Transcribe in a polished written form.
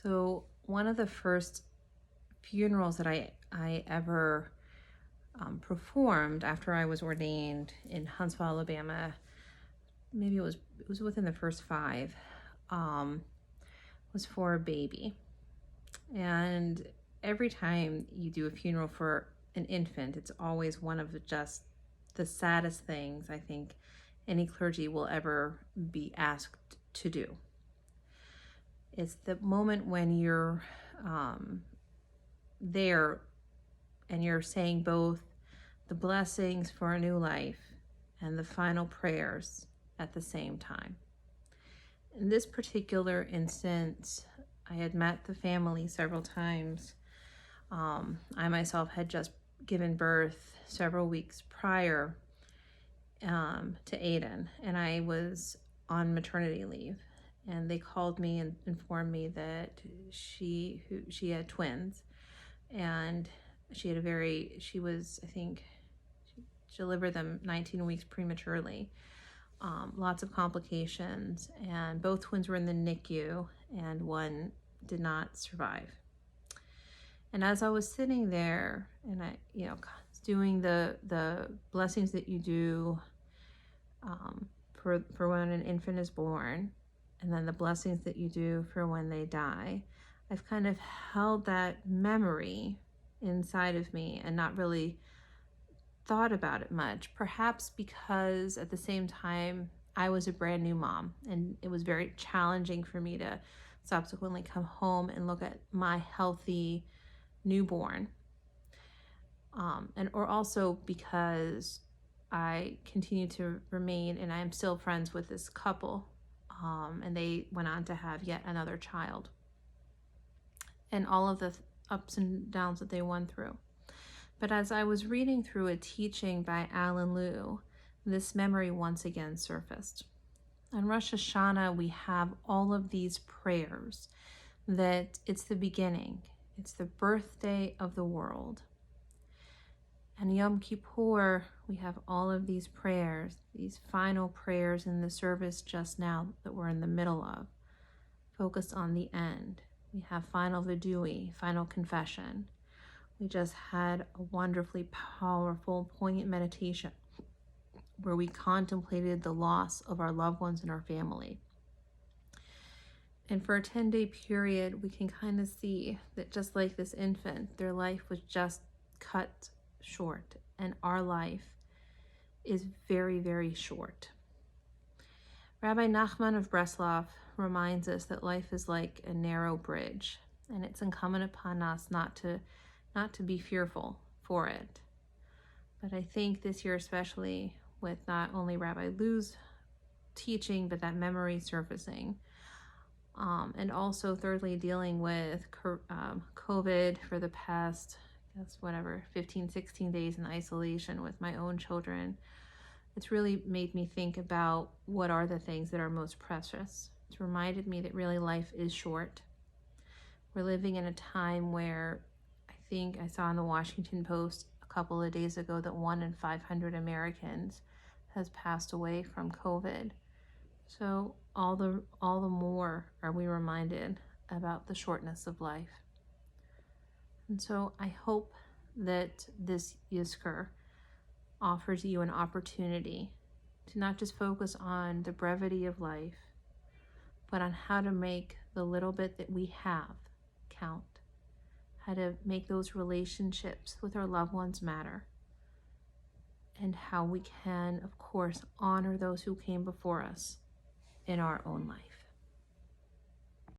So one of the first funerals that I ever performed after I was ordained in Huntsville, Alabama, maybe it was within the first five, um, was for a baby. And every time you do a funeral for an infant, it's always one of just the saddest things I think any clergy will ever be asked to do. It's the moment when you're there and you're saying both the blessings for a new life and the final prayers at the same time. In this particular instance, I had met the family several times. I myself had just given birth several weeks prior to Aiden, and I was on maternity leave. And they called me and informed me that she had twins, and she delivered them 19 weeks prematurely. Lots of complications, and both twins were in the NICU, and one did not survive. And as I was sitting there, and I, doing the blessings that you do for when an infant is born, and then the blessings that you do for when they die, I've kind of held that memory inside of me and not really thought about it much, perhaps because at the same time I was a brand new mom, and it was very challenging for me to subsequently come home and look at my healthy newborn, or also because I continue to remain, and I am still friends with this couple, and they went on to have yet another child, and all of the ups and downs that they went through. But as I was reading through a teaching by Alan Liu, this memory once again surfaced. On Rosh Hashanah, we have all of these prayers that it's the beginning, it's the birthday of the world. And Yom Kippur, we have all of these prayers, these final prayers in the service just now that we're in the middle of, focused on the end. We have final vidui, final confession. We just had a wonderfully powerful, poignant meditation where we contemplated the loss of our loved ones in our family. And for a 10-day period, we can kind of see that just like this infant, their life was just cut short, and our life is very, very short. Rabbi Nachman of Breslov reminds us that life is like a narrow bridge, and it's incumbent upon us not to be fearful for it. But I think this year, especially with not only Rabbi Liu's teaching, but that memory surfacing, and also thirdly, dealing with COVID for the past, 15, 16 days in isolation with my own children, it's really made me think about what are the things that are most precious. It's reminded me that really life is short. We're living in a time where I think I saw in the Washington Post a couple of days ago that 1 in 500 Americans has passed away from COVID. So all the more are we reminded about the shortness of life. And so I hope that this Yizkor offers you an opportunity to not just focus on the brevity of life, but on how to make the little bit that we have count, how to make those relationships with our loved ones matter, and how we can, of course, honor those who came before us in our own life.